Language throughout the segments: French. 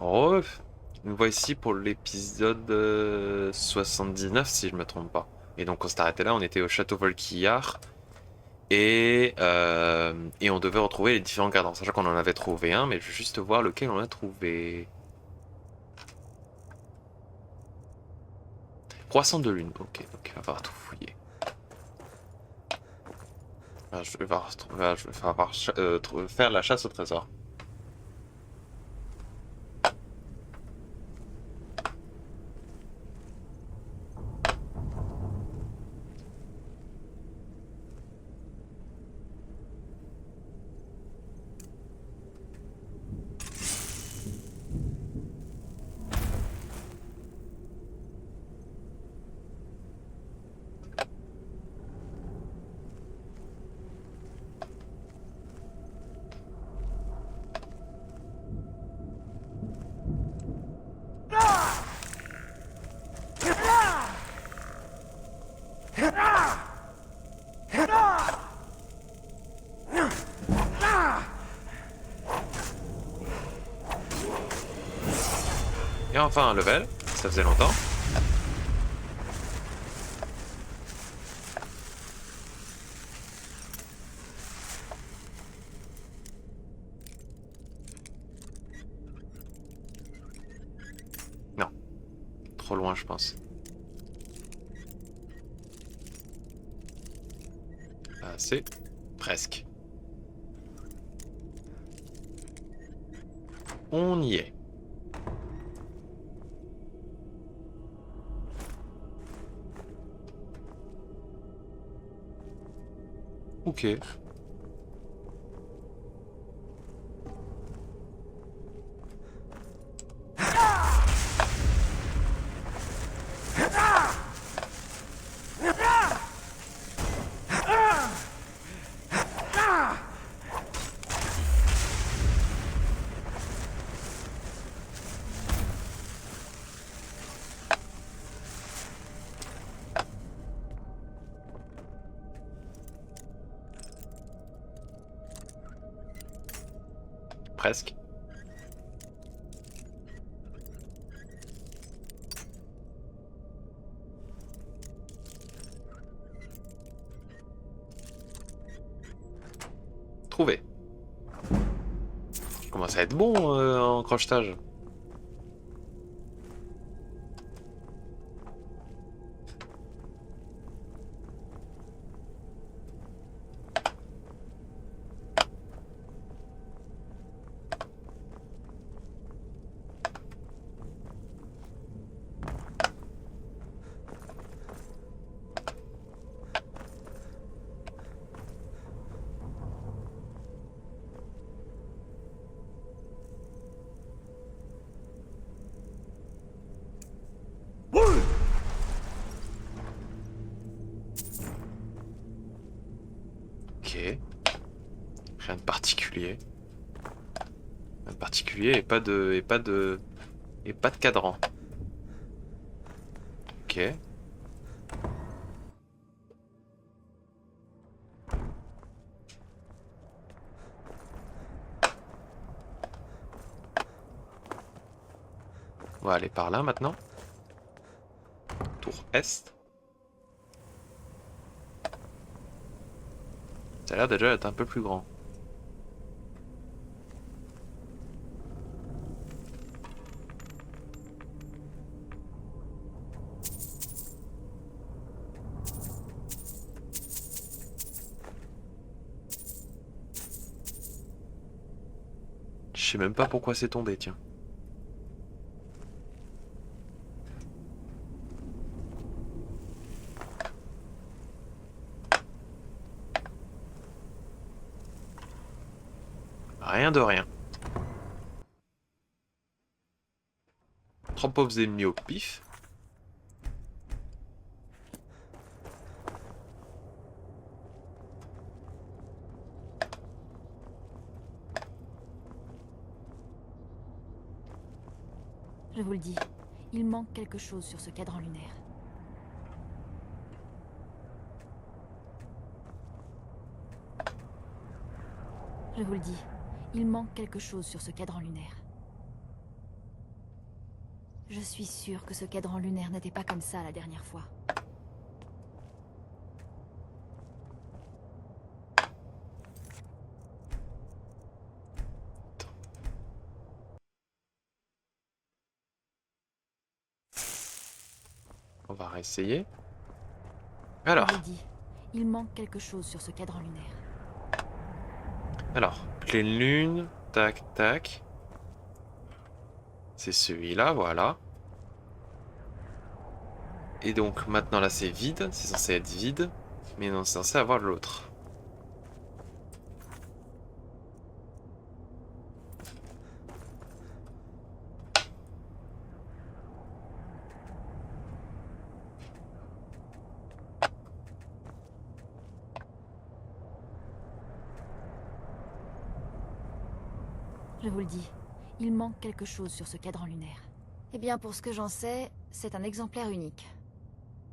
Oh, nous voici pour l'épisode 79 si je me trompe pas. Et donc on s'est arrêté là, on était au château Volquillard et on devait retrouver les différents cadrans. Sachant qu'on en avait trouvé un, mais je veux juste voir lequel on a trouvé. Croissant de lune, ok, donc il va falloir tout fouiller. Je vais faire la chasse au trésor. Et enfin un level, ça faisait longtemps. Non, trop loin je pense. Pas assez, presque. On y est. Ok. Presque. Trouvé. Je commence à être bon en crochetage. Ok. Rien de particulier. Rien de particulier et pas de cadran. Ok. On va aller par là maintenant. Tour Est. Ça a l'air déjà d'être un peu plus grand. Je sais même pas pourquoi c'est tombé, tiens. Rien de rien. Trois pauvres ennemis au pif. Je vous le dis, il manque quelque chose sur ce cadran lunaire. Je vous le dis, il manque quelque chose sur ce cadran lunaire. Je suis sûre que ce cadran lunaire n'était pas comme ça la dernière fois. On va réessayer. Je Alors, vous le dis, il manque quelque chose sur ce cadran lunaire. pleine lune, tac, tac. C'est celui-là, voilà. Et donc maintenant là c'est vide, c'est censé être vide, mais non, c'est censé avoir l'autre. Je vous le dis, il manque quelque chose sur ce cadran lunaire. Eh bien, pour ce que j'en sais, c'est un exemplaire unique.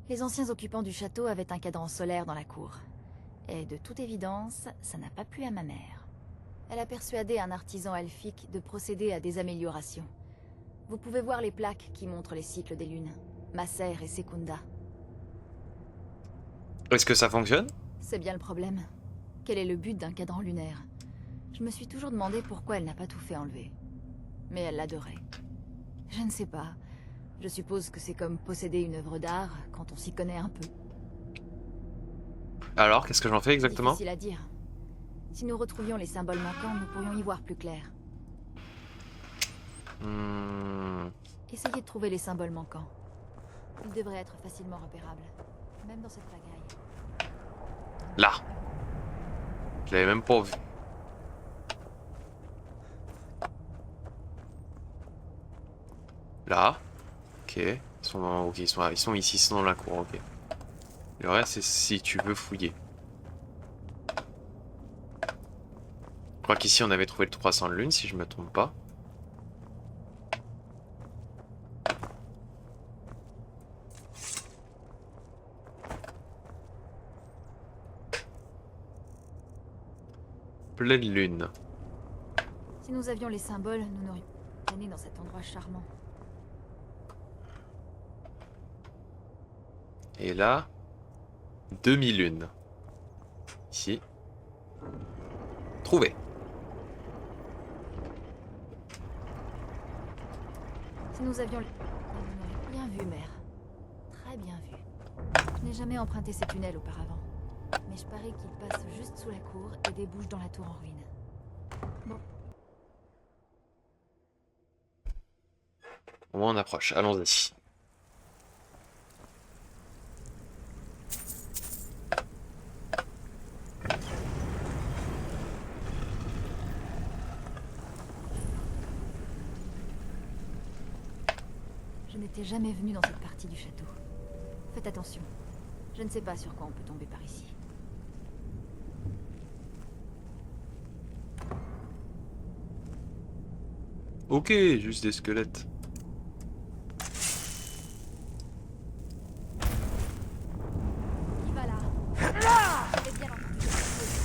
Les anciens occupants du château avaient un cadran solaire dans la cour. Et de toute évidence, ça n'a pas plu à ma mère. Elle a persuadé un artisan elfique de procéder à des améliorations. Vous pouvez voir les plaques qui montrent les cycles des lunes. Macer et Secunda. Est-ce que ça fonctionne? C'est bien le problème. Quel est le but d'un cadran lunaire? Je me suis toujours demandé pourquoi elle n'a pas tout fait enlever. Mais elle l'adorait. Je ne sais pas. Je suppose que c'est comme posséder une œuvre d'art quand on s'y connaît un peu. Alors, qu'est-ce que j'en fais exactement? Difficile à dire. Si nous retrouvions les symboles manquants, nous pourrions y voir plus clair. Essayez de trouver les symboles manquants. Ils devraient être facilement repérables, même dans cette pagaille. Là. Je l'avais même pas vu. Là. Ok. Ils sont ici, ils sont dans la cour, ok. Le reste, c'est si tu veux fouiller. Je crois qu'ici, on avait trouvé le 300 de lune, si je me trompe pas. Pleine lune. Si nous avions les symboles, nous n'aurions pas né dans cet endroit charmant. Et là, demi-lune. Ici. Trouvé. Si nous avions... Bien vu, mère. Très bien vu. Je n'ai jamais emprunté ces tunnels auparavant. Mais je parie qu'ils passent juste sous la cour et débouchent dans la tour en ruine. Bon. Au moins on approche, allons-y. Je n'étais jamais venue dans cette partie du château. Faites attention. Je ne sais pas sur quoi on peut tomber par ici. Ok, juste des squelettes. Qui va là? J'avais bien entendu quelque chose.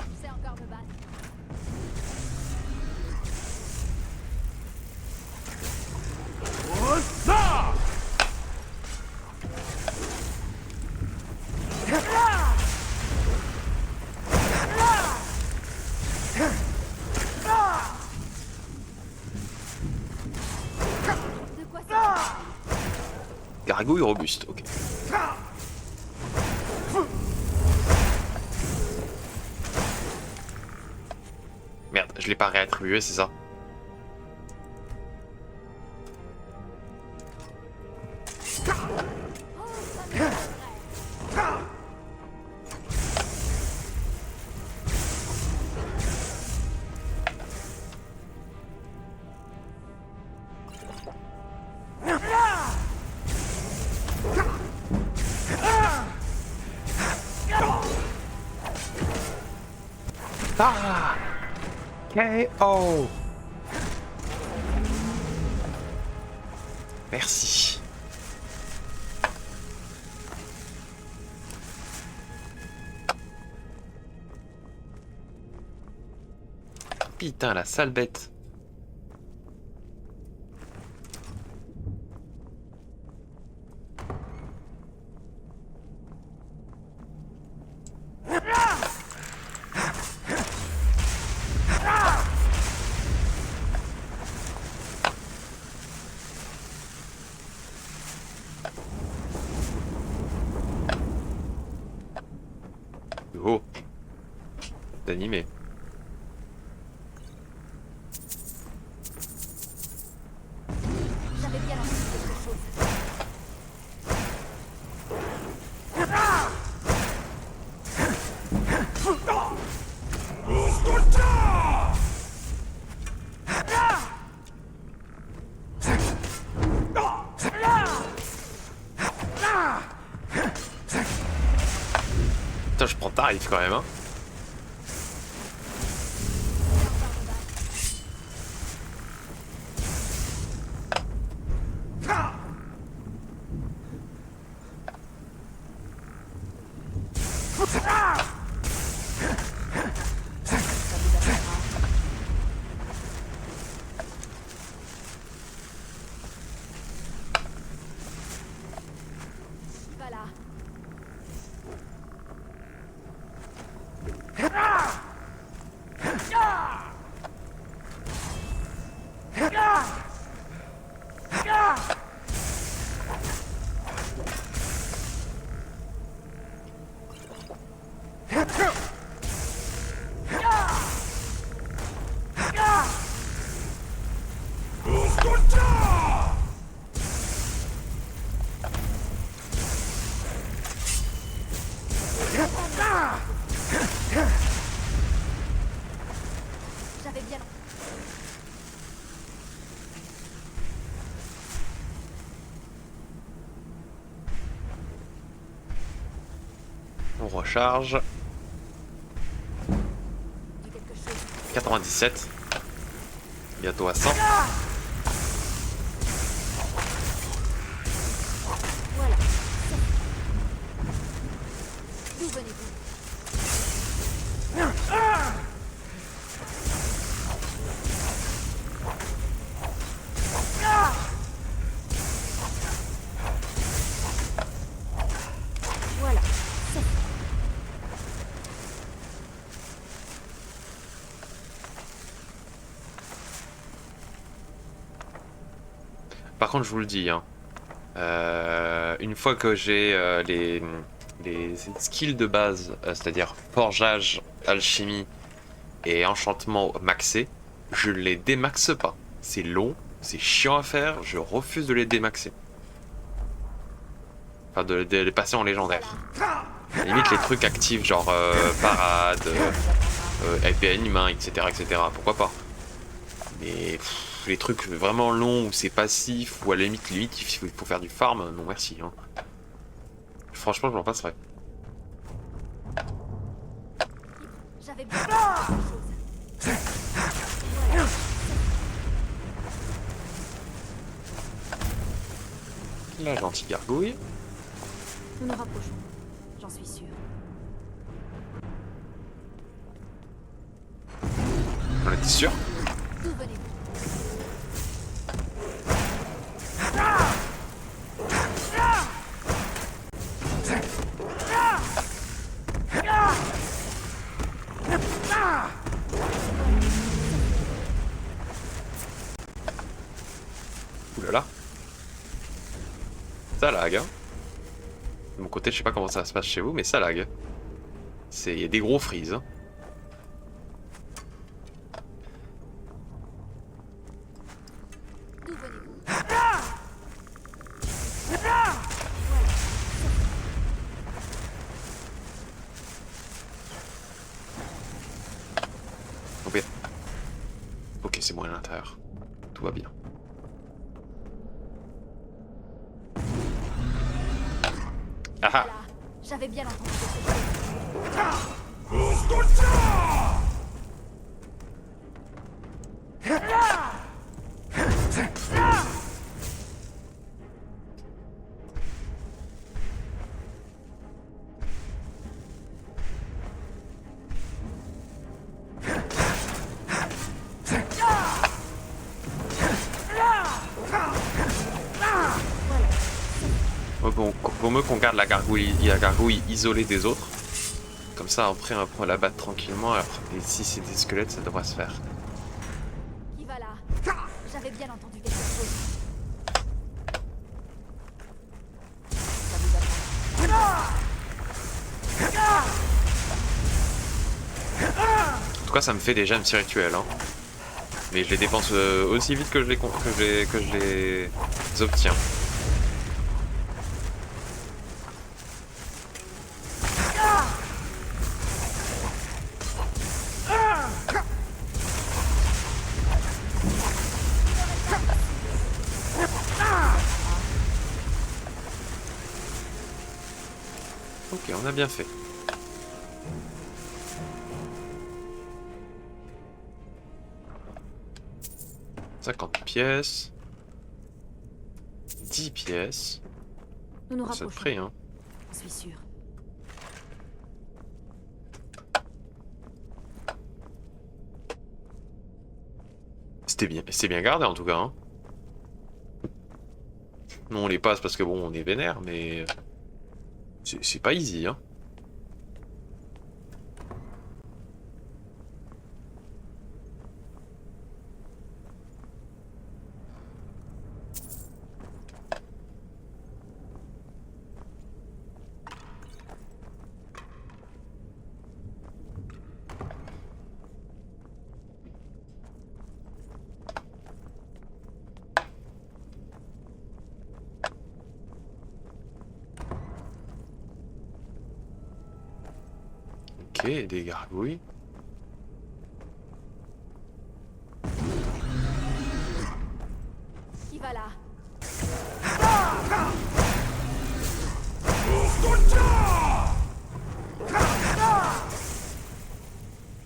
Je sais encore me battre. De quoi ça? Gargouille robuste, ok. Merde, je l'ai pas réattribué, c'est ça? Oh, ça m'étonnerait. Ah! KO! Merci. Putain, la sale bête. Oh, d'animé. J'avais bien entendu quelque chose. Putain, je prends tarif quand même, hein. Voilà. J'avais bien. On recharge. Vu quelque chose. 97. Bientôt à 100. Voilà. D'où venez-vous? Voilà. Par contre, je vous le dis, hein, une fois que j'ai les skills de base, c'est-à-dire forgeage, alchimie et enchantement maxé, je les démaxe pas. C'est long, c'est chiant à faire, je refuse de les démaxer. Enfin, de les passer en légendaire. Limite les trucs actifs, genre parade, épée animin, etc., etc. Pourquoi pas. Mais les trucs vraiment longs où c'est passif, ou à la limite il faut faire du farm, non merci. Hein. Franchement, je m'en passerai. J'avais bien entendu quelque chose. Voilà. La gentille gargouille. Nous nous rapprochons. J'en suis sûre. On était sûr. D'où venez-vous? Oulala. Ça lag, hein. De mon côté, je sais pas comment ça se passe chez vous, mais ça lag. Il y a des gros freeze. Hein. D'où venez-vous? Ok, ok, c'est bon à l'intérieur. Tout va bien. Ah ah. Voilà. J'avais bien entendu quelque chose. Vaut mieux qu'on garde la gargouille isolée des autres. Comme ça, après, on va la battre tranquillement. Alors, et si c'est des squelettes, ça devrait se faire. Qui va là? J'avais bien entendu quelque chose. Ça vous attend. En tout cas, ça me fait déjà un petit rituel. Hein. Mais je les dépense aussi vite que je les obtiens. Ok, on a bien fait. « 50 pièces. 10 pièces. Nous nous Ça te rapprochons. prie, hein. Je suis sûr. C'était bien gardé en tout cas. Hein. Nous on les passe parce que bon, on est vénère, mais c'est pas easy, hein. Ok, des gargouilles. Qui va là?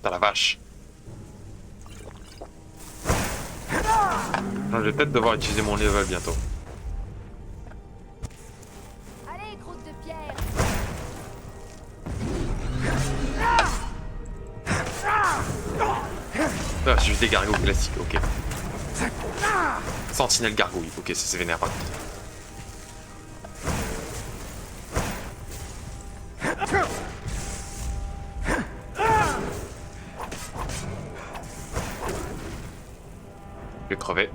T'as la vache. Non, je vais peut-être devoir utiliser mon level bientôt. Allez, croûte de pierre! Ah, c'est juste des gargouilles classiques, ok. Sentinelle gargouille, ok, ça c'est vénère par contre. Je vais crever.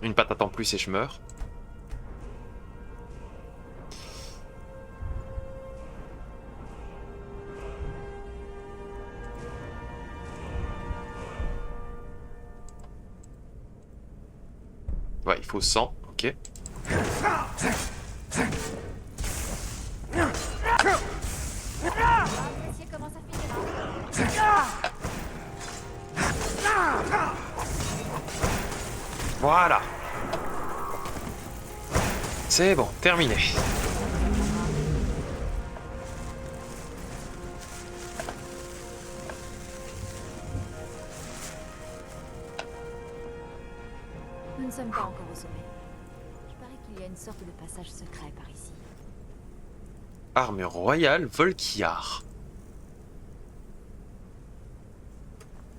Une patate en plus et je meurs. Ouais, il faut 100, ok. Appréciez comment ça finira. Voilà. C'est bon, terminé. Nous ne sommes pas encore au sommet. Je parie qu'il y a une sorte de passage secret par ici. Armure royale Volkiar.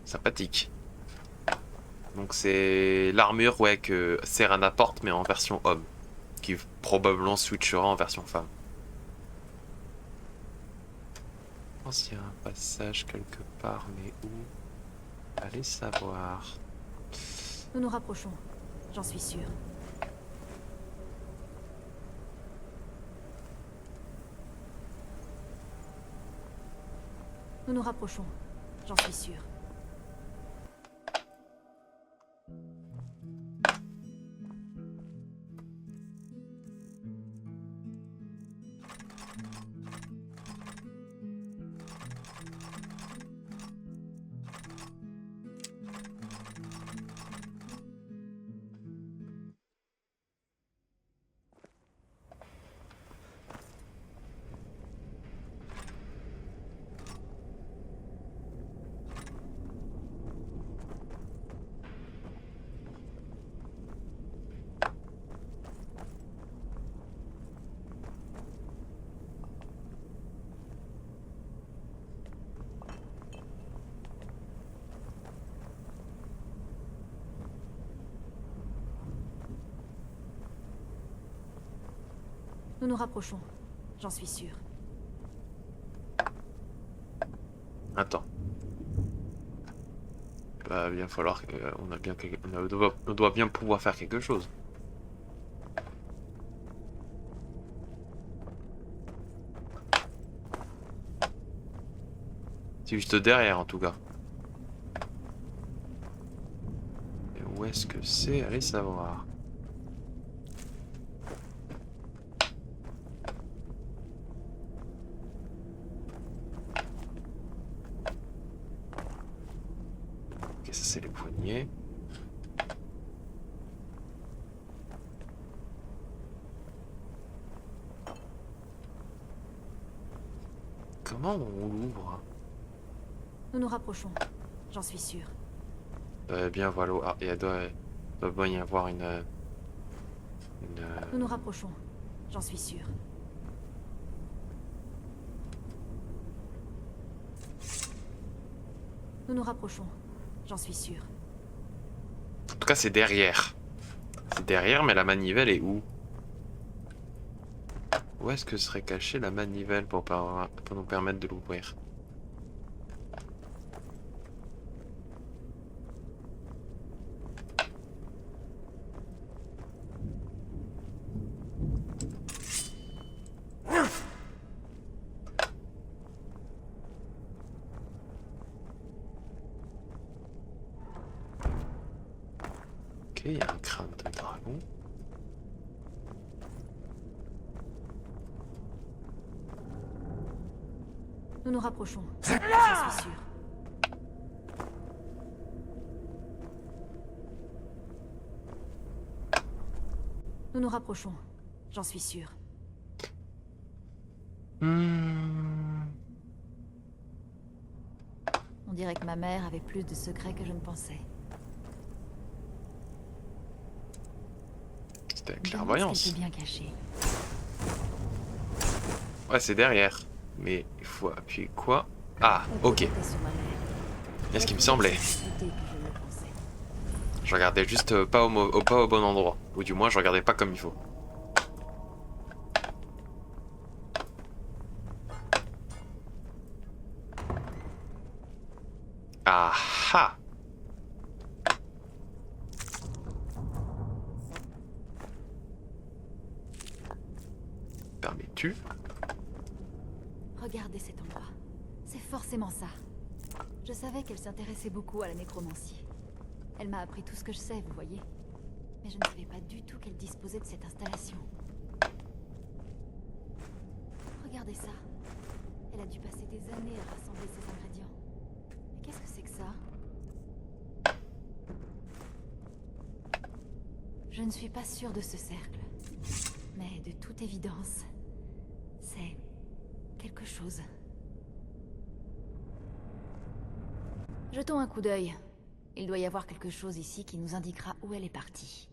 Sympathique. Donc c'est l'armure ouais, que Serana porte mais en version homme. Qui probablement switchera en version femme. Je pense qu'il y a un passage quelque part, mais où? Allez savoir. Nous nous rapprochons. J'en suis sûr. Nous nous rapprochons. J'en suis sûr. Nous nous rapprochons, j'en suis sûre. Attends. Va bien falloir on doit bien pouvoir faire quelque chose. C'est juste derrière en tout cas. Et où est-ce que c'est? Allez savoir. Ok, ça c'est les poignets. Comment on l'ouvre? Nous nous rapprochons, j'en suis sûre. Bien voilà. Ah, doit bien y avoir Nous nous rapprochons, j'en suis sûre. Nous nous rapprochons, j'en suis sûre. En tout cas, c'est derrière. C'est derrière, mais la manivelle est où? Où est-ce que serait cachée la manivelle pour nous permettre de l'ouvrir? Ok, il y a un crâne de dragon. Nous nous rapprochons, j'en suis sûre. Nous nous rapprochons, j'en suis sûre. On dirait que ma mère avait plus de secrets que je ne pensais. C'était la Je me demande clairvoyance. ce qu'elle peut bien cacher. Ouais, c'est derrière. Mais il faut appuyer quoi? Ah, On ok. peut compter sur ma mère. C'est ce qui me Elle a semblait. plus de sensibilité que je ne le pensais. Je regardais juste pas au bon endroit. Ou du moins, je regardais pas comme il faut. Ah ah! Permets-tu? Regardez cet endroit. C'est forcément ça. Je savais qu'elle s'intéressait beaucoup à la nécromancie. Elle m'a appris tout ce que je sais, vous voyez. Mais je ne savais pas du tout qu'elle disposait de cette installation. Regardez ça. Elle a dû passer des années à rassembler ces ingrédients. Mais qu'est-ce que c'est que ça? Je ne suis pas sûre de ce cercle. Mais de toute évidence, c'est quelque chose. Jetons un coup d'œil. Il doit y avoir quelque chose ici qui nous indiquera où elle est partie.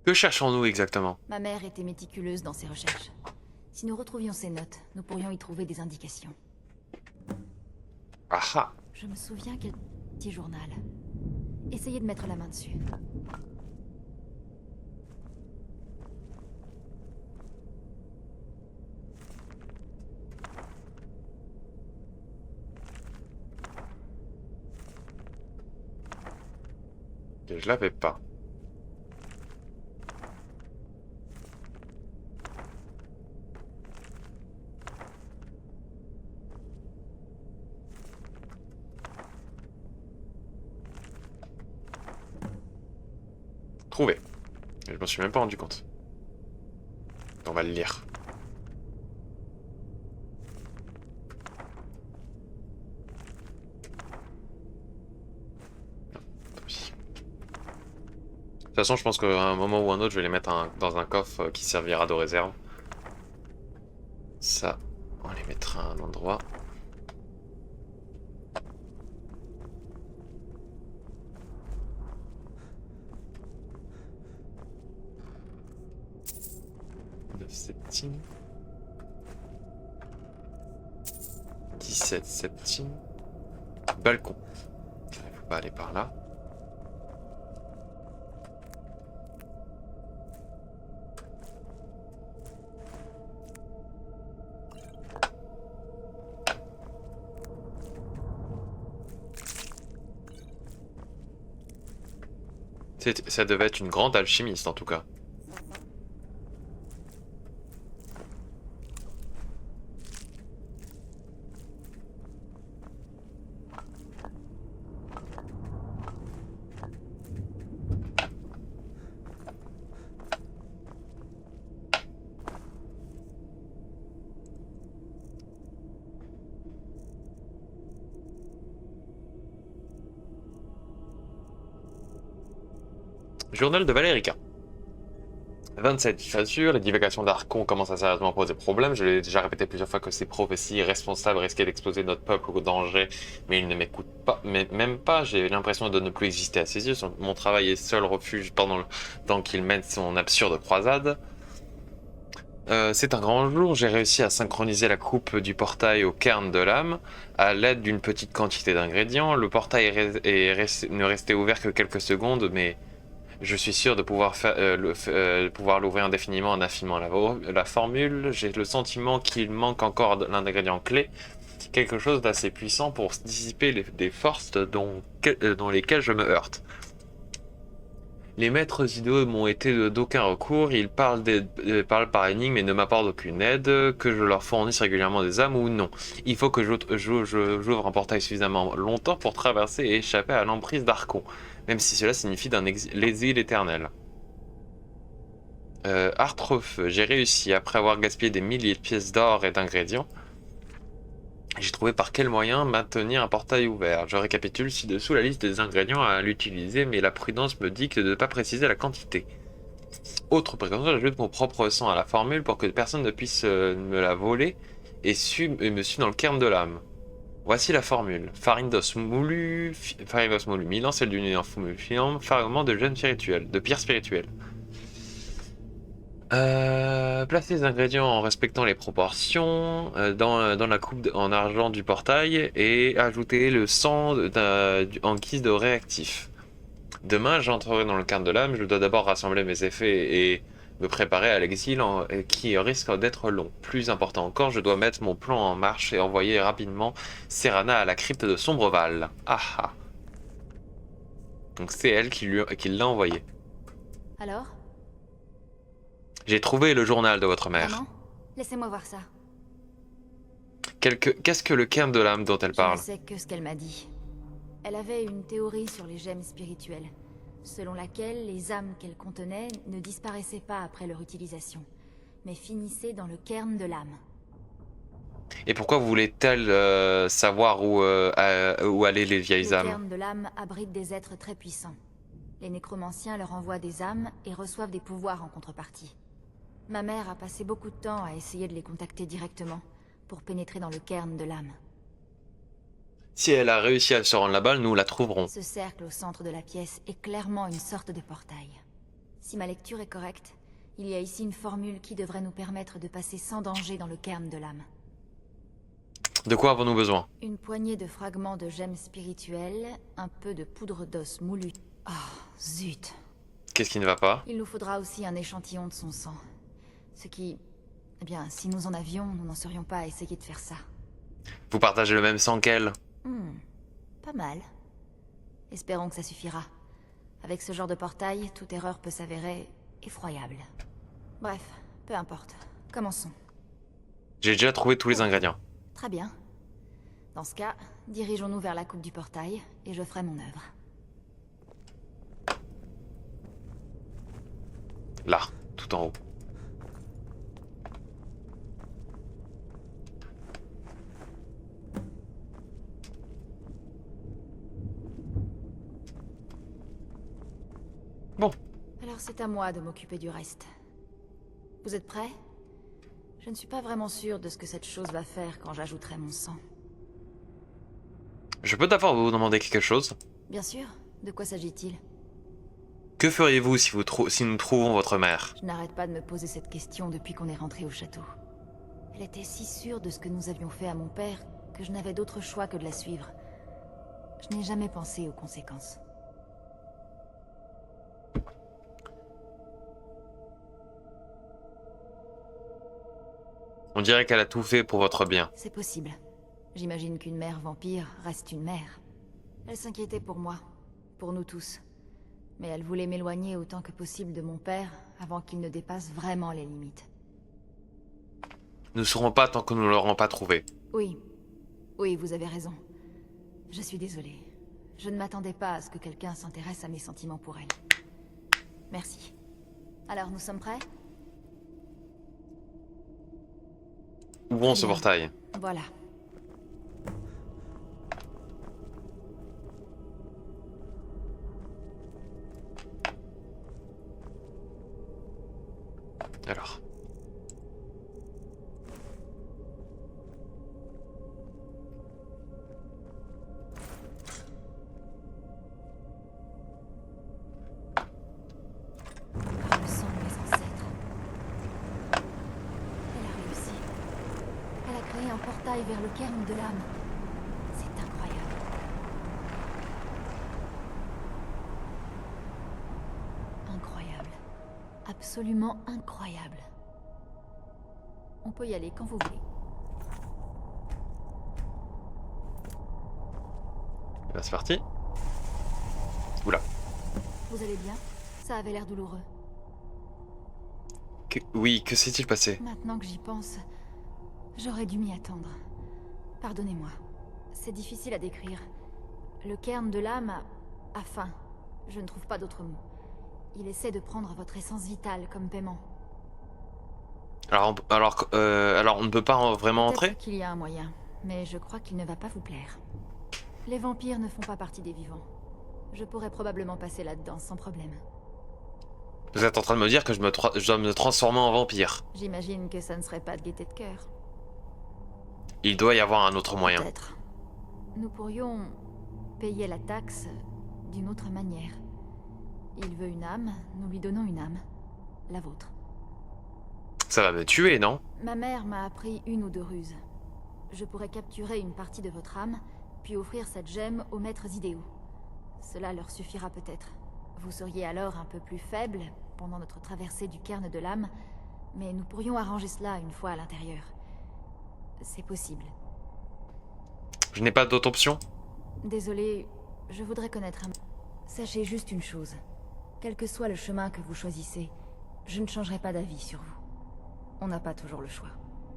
Que cherchons-nous exactement? Ma mère était méticuleuse dans ses recherches. Si nous retrouvions ses notes, nous pourrions y trouver des indications. Ah ah! Je me souviens qu'elle... petit journal. Essayez de mettre la main dessus. Ok, je l'avais pas. Trouvé. Je m'en suis même pas rendu compte. On va le lire. Tant pis. De toute façon, je pense qu'à un moment ou un autre, je vais les mettre dans un coffre qui servira de réserve. Ça, on les mettra à un endroit. Septime. 17 septime. Balcon. Il faut pas aller par là. Ça devait être une grande alchimiste en tout cas. Journal de Valerica. 27. Fissure, les divagations d'Archon commencent à sérieusement poser problème. Je l'ai déjà répété plusieurs fois que ces prophéties irresponsables risquaient d'exposer notre peuple au danger, mais il ne m'écoute pas, mais même pas. J'ai l'impression de ne plus exister à ses yeux. Mon travail est seul refuge pendant le temps qu'il mène son absurde croisade. C'est un grand jour, j'ai réussi à synchroniser la coupe du portail au cairn de l'âme à l'aide d'une petite quantité d'ingrédients. Le portail ne restait ouvert que quelques secondes, mais je suis sûr de pouvoir, pouvoir l'ouvrir indéfiniment en affinant la formule. J'ai le sentiment qu'il manque encore l'ingrédient clé, quelque chose d'assez puissant pour dissiper des forces dont lesquelles je me heurte. Les maîtres idéaux m'ont été d'aucun recours, ils parlent par énigme et ne m'apportent aucune aide, que je leur fournisse régulièrement des âmes ou non. Il faut que j'ouvre un portail suffisamment longtemps pour traverser et échapper à l'emprise d'Archon, même si cela signifie l'exil éternel. Artrefeu, j'ai réussi, après avoir gaspillé des milliers de pièces d'or et d'ingrédients, j'ai trouvé par quel moyen maintenir un portail ouvert. Je récapitule ci-dessous la liste des ingrédients à l'utiliser, mais la prudence me dit de ne pas préciser la quantité. Autre précaution, j'ajoute mon propre sang à la formule pour que personne ne puisse me la voler et me suivre dans le cairn de l'âme. Voici la formule. Farine d'os moulu, 1000 ans, celle d'une union filant, fragment de pierre spirituelle. Placez les ingrédients en respectant les proportions dans la coupe en argent du portail et ajoutez le sang en guise de réactif. Demain, j'entrerai dans le cairn de l'âme. Je dois d'abord rassembler mes effets et me préparer à l'exil qui risque d'être long. Plus important encore, je dois mettre mon plan en marche et envoyer rapidement Serana à la crypte de Sombreval. Ah ah. Donc c'est elle qui l'a envoyé. Alors? J'ai trouvé le journal de votre mère. Vraiment? Laissez-moi voir ça. Qu'est-ce que le cairn de l'âme dont elle parle? Je ne sais que ce qu'elle m'a dit. Elle avait une théorie sur les gemmes spirituelles, selon laquelle les âmes qu'elles contenaient ne disparaissaient pas après leur utilisation, mais finissaient dans le cairn de l'âme. Et pourquoi voulait-elle savoir où allaient les vieilles âmes? Le cairn de l'âme abrite des êtres très puissants. Les nécromanciens leur envoient des âmes et reçoivent des pouvoirs en contrepartie. Ma mère a passé beaucoup de temps à essayer de les contacter directement, pour pénétrer dans le cairn de l'âme. Si elle a réussi à se rendre là-bas, nous la trouverons. Ce cercle au centre de la pièce est clairement une sorte de portail. Si ma lecture est correcte, il y a ici une formule qui devrait nous permettre de passer sans danger dans le cairn de l'âme. De quoi avons-nous besoin? Une poignée de fragments de gemmes spirituelles, un peu de poudre d'os moulu. Oh, zut. Qu'est-ce qui ne va pas? Il nous faudra aussi un échantillon de son sang. Ce qui... Eh bien, si nous en avions, nous n'en serions pas à essayer de faire ça. Vous partagez le même sang qu'elle? Pas mal. Espérons que ça suffira. Avec ce genre de portail, toute erreur peut s'avérer effroyable. Bref, peu importe. Commençons. J'ai déjà trouvé tous les ingrédients. Très bien. Dans ce cas, dirigeons-nous vers la coupe du portail, et je ferai mon œuvre. Là, tout en haut. Bon. Alors c'est à moi de m'occuper du reste. Vous êtes prêts? Je ne suis pas vraiment sûre de ce que cette chose va faire quand j'ajouterai mon sang. Je peux d'abord vous demander quelque chose? Bien sûr. De quoi s'agit-il? Que feriez-vous si nous trouvons votre mère? Je n'arrête pas de me poser cette question depuis qu'on est rentré au château. Elle était si sûre de ce que nous avions fait à mon père que je n'avais d'autre choix que de la suivre. Je n'ai jamais pensé aux conséquences. On dirait qu'elle a tout fait pour votre bien. C'est possible. J'imagine qu'une mère vampire reste une mère. Elle s'inquiétait pour moi, pour nous tous. Mais elle voulait m'éloigner autant que possible de mon père avant qu'il ne dépasse vraiment les limites. Nous ne saurons pas tant que nous ne l'aurons pas trouvé. Oui. Oui, vous avez raison. Je suis désolée. Je ne m'attendais pas à ce que quelqu'un s'intéresse à mes sentiments pour elle. Merci. Alors, nous sommes prêts? Ouvrons Très ce bien. portail. Voilà. Alors. Par le sang de mes ancêtres. Elle a réussi. Elle a créé un portail vers le cairn de l'âme. C'est incroyable. Incroyable. Absolument incroyable. On peut y aller quand vous voulez. Et ben, c'est parti. Oula. Vous allez bien? Ça avait l'air douloureux. Oui, que s'est-il passé? Maintenant que j'y pense, j'aurais dû m'y attendre. Pardonnez-moi. C'est difficile à décrire. Le cairn de l'âme a faim. Je ne trouve pas d'autre mot. Il essaie de prendre votre essence vitale comme paiement. Alors, alors on ne peut pas vraiment entrer? Peut-être qu'il y a un moyen, mais je crois qu'il ne va pas vous plaire. Les vampires ne font pas partie des vivants. Je pourrais probablement passer là-dedans sans problème. Vous êtes en train de me dire que je dois me transformer en vampire. J'imagine que ça ne serait pas de gaieté de cœur. Il doit y avoir un autre moyen. Peut-être. Nous pourrions payer la taxe d'une autre manière. Il veut une âme, nous lui donnons une âme. La vôtre. Ça va me tuer, non? Ma mère m'a appris une ou deux ruses. Je pourrais capturer une partie de votre âme, puis offrir cette gemme aux maîtres idéaux. Cela leur suffira peut-être. Vous seriez alors un peu plus faible pendant notre traversée du cairn de l'âme, mais nous pourrions arranger cela une fois à l'intérieur. C'est possible. Je n'ai pas d'autre option? Désolé, je voudrais connaître un... Sachez juste une chose. Quel que soit le chemin que vous choisissez, je ne changerai pas d'avis sur vous. On n'a pas toujours le choix.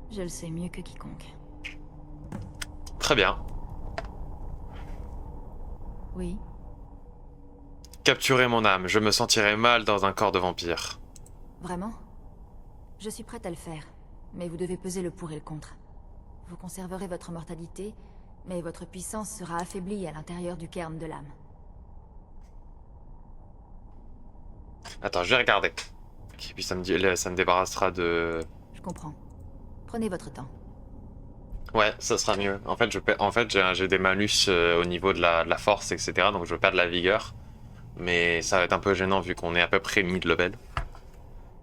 Je le sais mieux que quiconque. Très bien. Oui. Capturer mon âme, je me sentirais mal dans un corps de vampire. Vraiment? Je suis prête à le faire, mais vous devez peser le pour et le contre. Vous conserverez votre mortalité, mais votre puissance sera affaiblie à l'intérieur du cairn de l'âme. Attends, je vais regarder. Et puis ça me débarrassera de... Je comprends. Prenez votre temps. Ouais, ça sera mieux. En fait, j'ai des malus au niveau de la force, etc. Donc je vais perdre la vigueur. Mais ça va être un peu gênant vu qu'on est à peu près mid-level.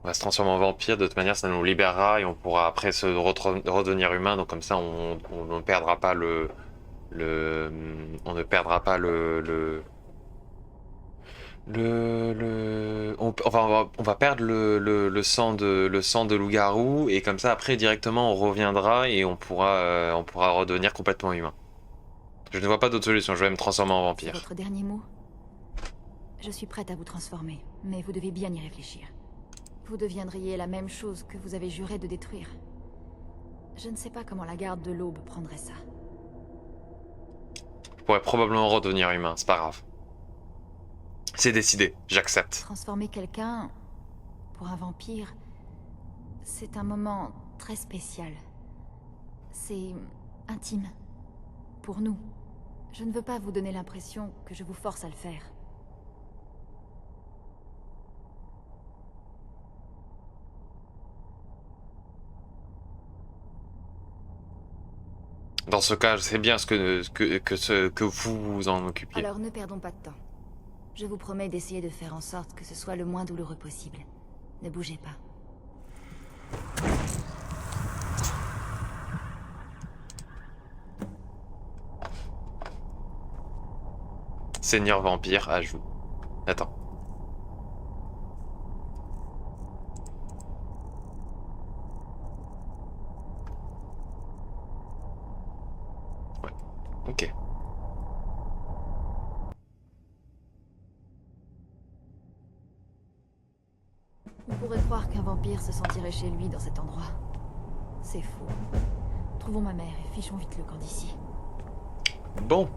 On va se transformer en vampire, de toute manière ça nous libérera et on pourra après se redevenir humain. Donc comme ça on ne perdra pas on ne perdra pas on va perdre le sang de loup-garou et comme ça après directement on reviendra et on pourra redevenir complètement humain. Je ne vois pas d'autre solution, je vais me transformer en C'est vampire. votre dernier mot? Je suis prête à vous transformer, mais vous devez bien y réfléchir. Vous deviendriez la même chose que vous avez juré de détruire. Je ne sais pas comment la garde de l'Aube prendrait ça. Je pourrais probablement redevenir humain, c'est pas grave. C'est décidé, j'accepte. Transformer quelqu'un pour un vampire, c'est un moment très spécial. C'est intime. Pour nous. Je ne veux pas vous donner l'impression que je vous force à le faire. Dans ce cas, c'est bien que vous vous en occupiez. Alors ne perdons pas de temps. Je vous promets d'essayer de faire en sorte que ce soit le moins douloureux possible. Ne bougez pas. Seigneur vampire, ajoute. Attends. Ouais, ok. On pourrait croire qu'un vampire se sentirait chez lui dans cet endroit. C'est faux. Trouvons ma mère et fichons vite le camp d'ici. Bon.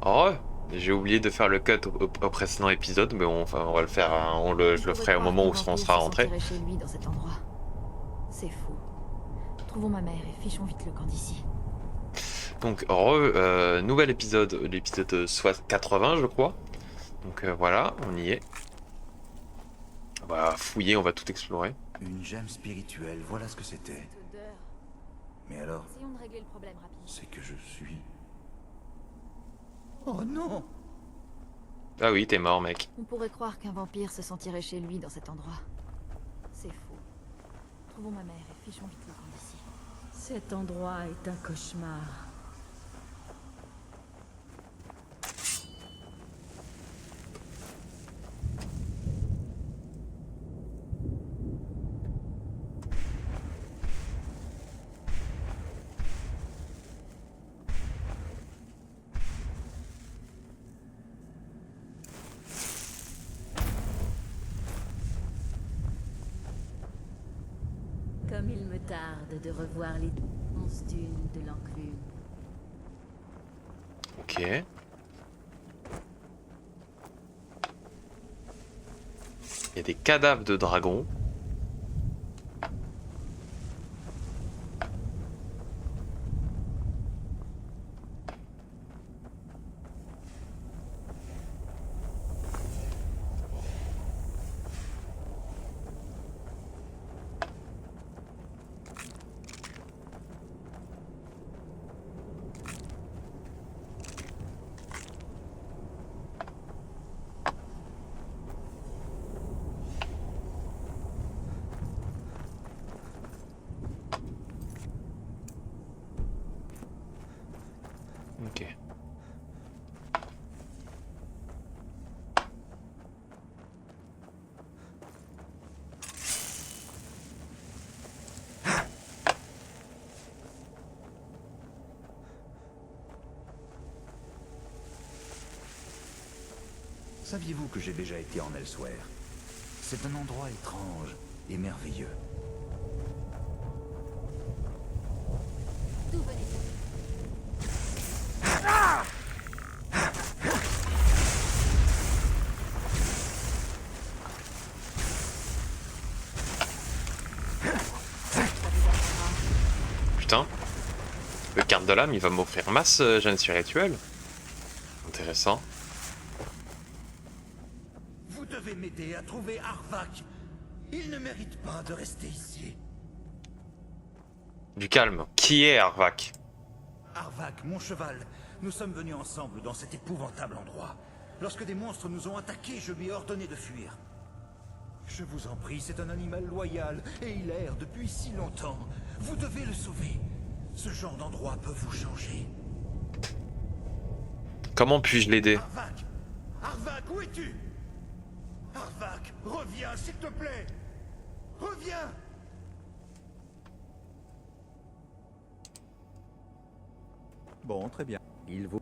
Oh, j'ai oublié de faire le cut au précédent épisode, mais on va le faire, hein, je le ferai au moment où on sera rentré. Chez lui dans cet endroit. C'est faux. Trouvons ma mère et fichons vite le camp d'ici. Donc, nouvel épisode, l'épisode 80, je crois. Donc voilà, on y est. On va fouiller, on va tout explorer. Une gemme spirituelle, voilà ce que c'était. Mais alors, Essayons de régler le problème rapidement. c'est que je suis... Oh non! Ah oui, t'es mort, mec. On pourrait croire qu'un vampire se sentirait chez lui dans cet endroit. C'est faux. Trouvons ma mère et fichons vite le camp d'ici. Cet endroit est un cauchemar. Comme il me tarde de revoir les danses dunes de l'enclume. Ok. Il y a des cadavres de dragons. Ok. Saviez-vous que j'ai déjà été en Elsewhere? C'est un endroit étrange et merveilleux. D'où venez-vous? Putain. Le carte de l'âme, il va m'offrir masse gène spirituelle. Intéressant. Vous devez m'aider à trouver Arvak. Il ne mérite pas de rester ici. Du calme. Qui est Arvak? Arvak, mon cheval, nous sommes venus ensemble dans cet épouvantable endroit. Lorsque des monstres nous ont attaqués, je lui ai ordonné de fuir. Je vous en prie, c'est un animal loyal, et il erre depuis si longtemps. Vous devez le sauver. Ce genre d'endroit peut vous changer. Comment puis-je l'aider? Arvak! Arvak, où es-tu? Arvak, reviens, s'il te plaît! Reviens! Bon, très bien. Il vaut...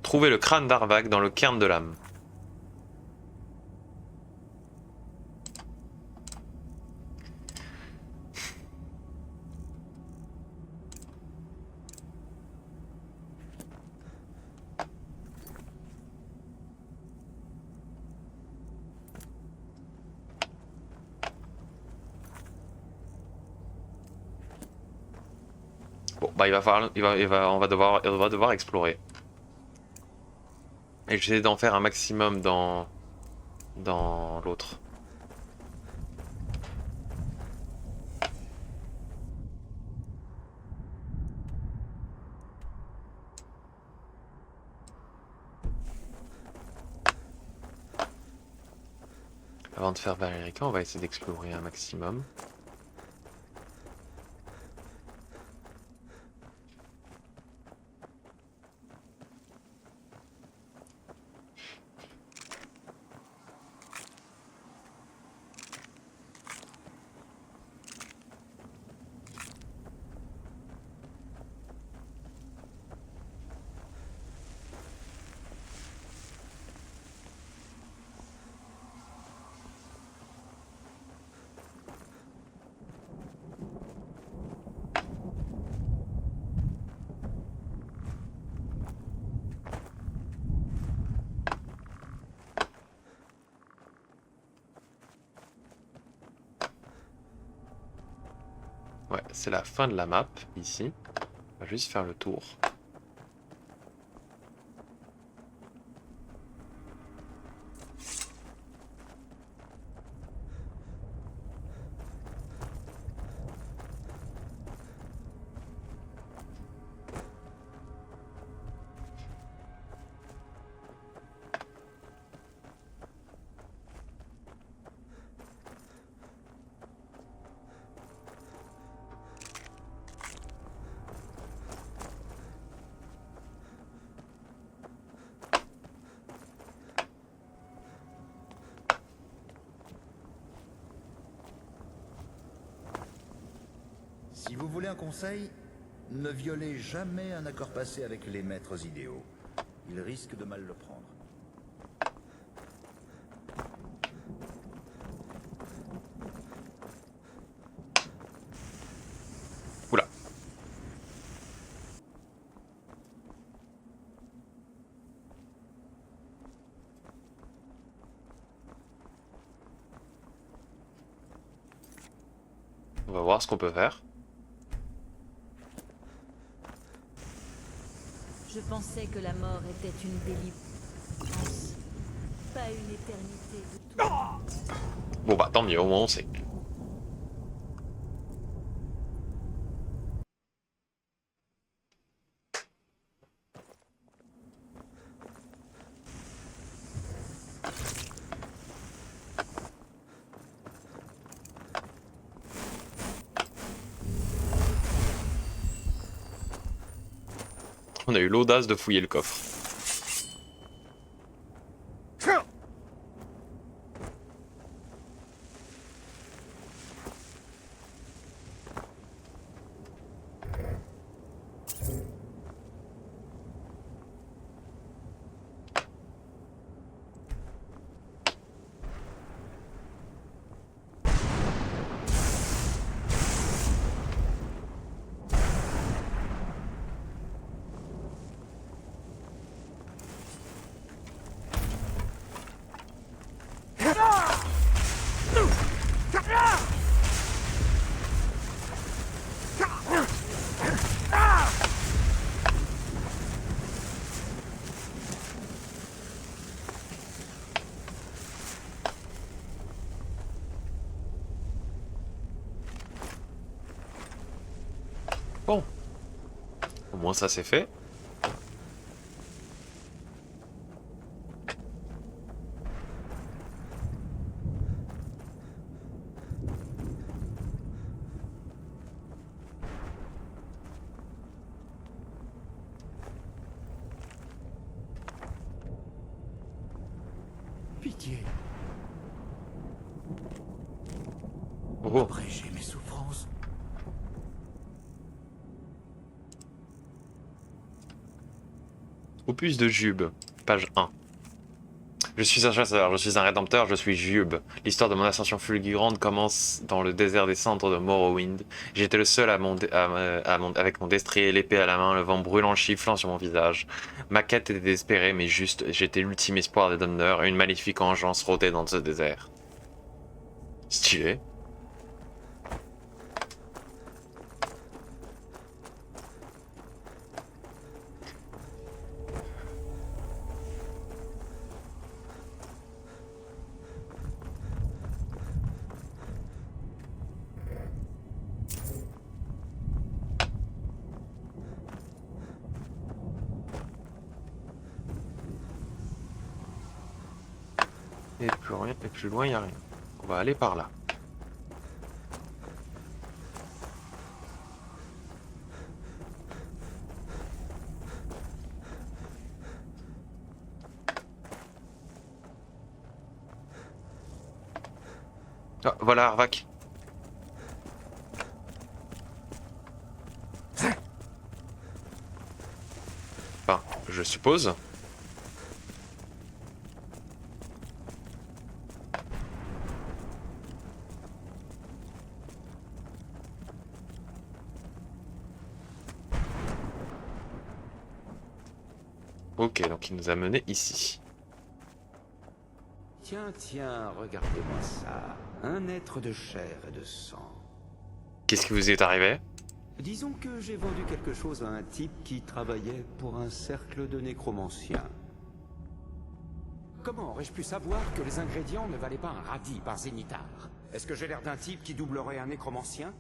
Trouver le crâne d'Arvak dans le cairn de l'âme. Bon, bah on va devoir explorer. Et j'essaie d'en faire un maximum dans l'autre. Avant de faire Valerica, on va essayer d'explorer un maximum. Ouais, c'est la fin de la map, ici. On va juste faire le tour. Si vous voulez un conseil, ne violez jamais un accord passé avec les maîtres idéaux. Ils risquent de mal le prendre. Oula. On va voir ce qu'on peut faire. Je pensais que la mort était une délivrance, pas une éternité de tout. Bon bah tant mieux, au moins on sait. On a eu l'audace de fouiller le coffre. Bon. Au moins ça c'est fait. Pitié, Oh. abrégez mes souffrances. Opus de Jube, page 1. Je suis un chasseur, je suis un rédempteur, je suis Jube. L'histoire de mon ascension fulgurante commence dans le désert des cendres de Morrowind. J'étais le seul avec mon destrier et l'épée à la main, le vent brûlant chifflant sur mon visage. Ma quête était désespérée mais juste, j'étais l'ultime espoir des Damneurs et une maléfique vengeance rôdait dans ce désert. Stylé. Et plus rien, et plus loin, il n'y a rien. On va aller par là. Ah, voilà Arvak. Enfin, je suppose. Ok, donc il nous a menés ici. Tiens, tiens, regardez-moi ça. Un être de chair et de sang. Qu'est-ce qui vous est arrivé? Disons que j'ai vendu quelque chose à un type qui travaillait pour un cercle de nécromanciens. Comment aurais-je pu savoir que les ingrédients ne valaient pas un radis par Zénitar? Est-ce que j'ai l'air d'un type qui doublerait un nécromancien?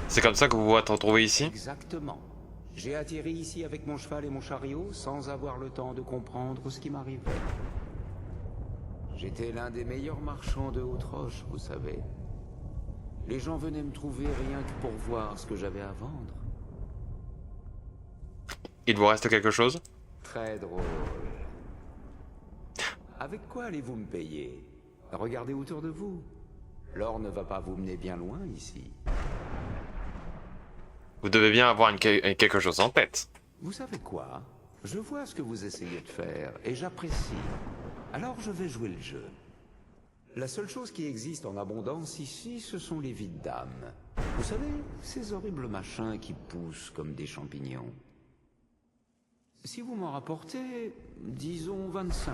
C'est comme ça que vous vous êtes retrouvé ici? Exactement. J'ai atterri ici avec mon cheval et mon chariot sans avoir le temps de comprendre ce qui m'arrivait. J'étais l'un des meilleurs marchands de Haute-Roche, vous savez. Les gens venaient me trouver rien que pour voir ce que j'avais à vendre. Il vous reste quelque chose? Très drôle. Avec quoi allez-vous me payer? Regardez autour de vous. L'or ne va pas vous mener bien loin ici. Vous devez bien avoir quelque chose en tête. Vous savez quoi? Je vois ce que vous essayez de faire et j'apprécie. Alors je vais jouer le jeu. La seule chose qui existe en abondance ici, ce sont les vides d'âme. Vous savez, ces horribles machins qui poussent comme des champignons. Si vous m'en rapportez, disons 25,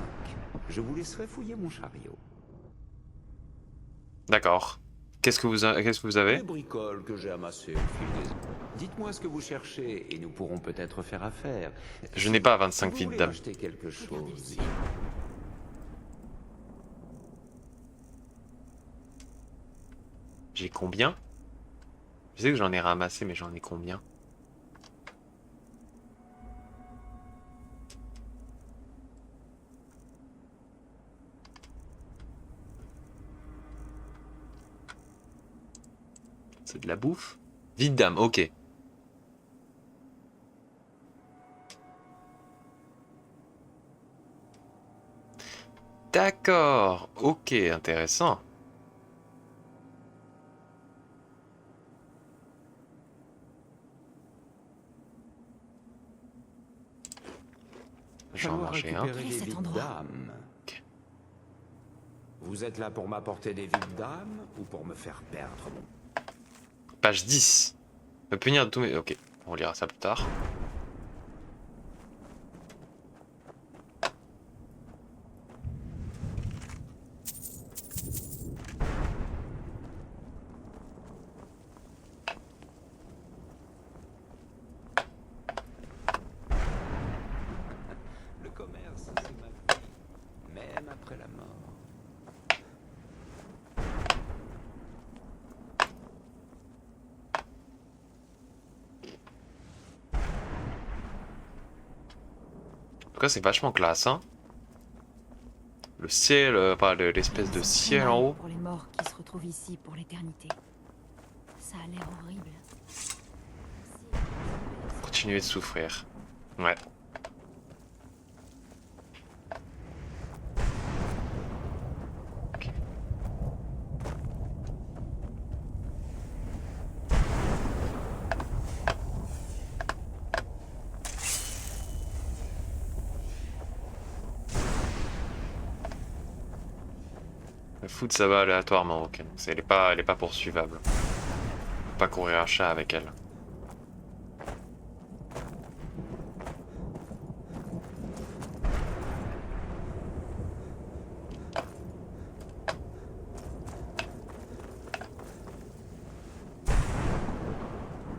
je vous laisserai fouiller mon chariot. D'accord. Qu'est-ce que vous avez? Les bricoles que j'ai amassées au fil des... Dites-moi ce que vous cherchez et nous pourrons peut-être faire affaire. Je n'ai pas 25 vous vides voulez d'âme. acheter quelque chose. J'ai combien? Je sais que j'en ai ramassé, mais j'en ai combien? C'est de la bouffe? Vide d'âme, ok. D'accord, ok, intéressant. J'en Falloir mangeais un. récupérer Quel est des cet vides endroit? d'âme. Ok. Vous êtes là pour m'apporter des vides d'âme ou pour me faire perdre mon... Page 10. Me punir de tous mes... Ok, on lira ça plus tard. Le commerce, c'est ma vie, même après la mort. En tout cas, c'est vachement classe, hein. Le ciel, enfin l'espèce de Ça sent ciel mal en haut. pour les morts qui se retrouvent ici pour l'éternité. Ça a l'air horrible. Continuer de souffrir. Ouais. Ok. Le foot ça va aléatoirement, ok. Donc elle est pas poursuivable. Faut pas courir un chat avec elle.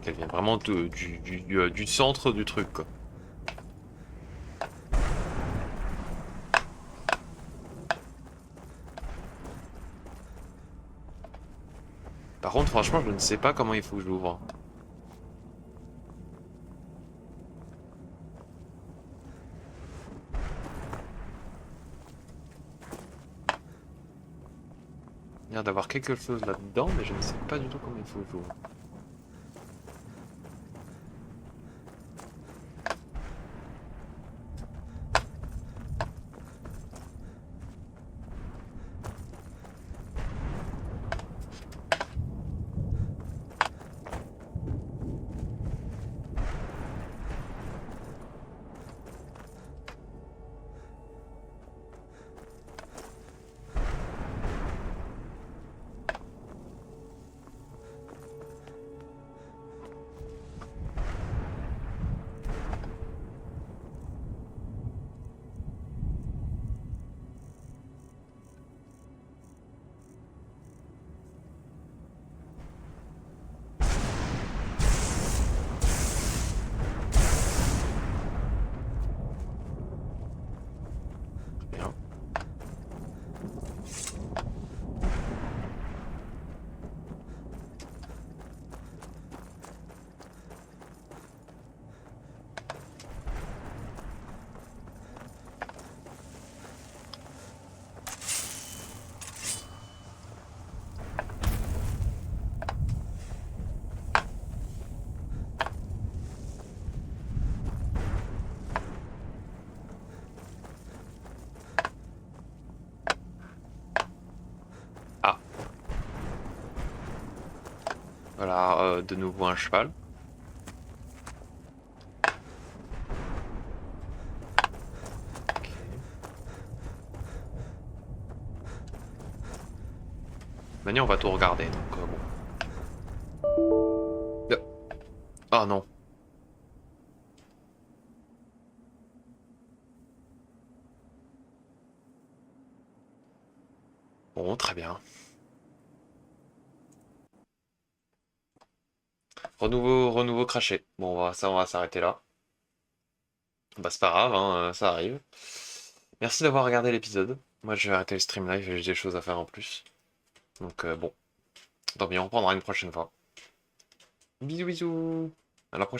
Elle vient vraiment du centre du truc, quoi. Par contre, franchement, je ne sais pas comment il faut que je l'ouvre. Il y a l'air d'avoir quelque chose là-dedans, mais je ne sais pas du tout comment il faut que je l'ouvre. Voilà, de nouveau un cheval. Ok. Maintenant on va tout regarder, donc bon. Oh non. Bon, très bien. Renouveau craché. Bon, on va s'arrêter là. Bah, c'est pas grave, hein, ça arrive. Merci d'avoir regardé l'épisode. Moi, je vais arrêter le stream live, j'ai des choses à faire en plus. Donc, bon. Tant pis, on reprendra une prochaine fois. Bisous, bisous. À la prochaine.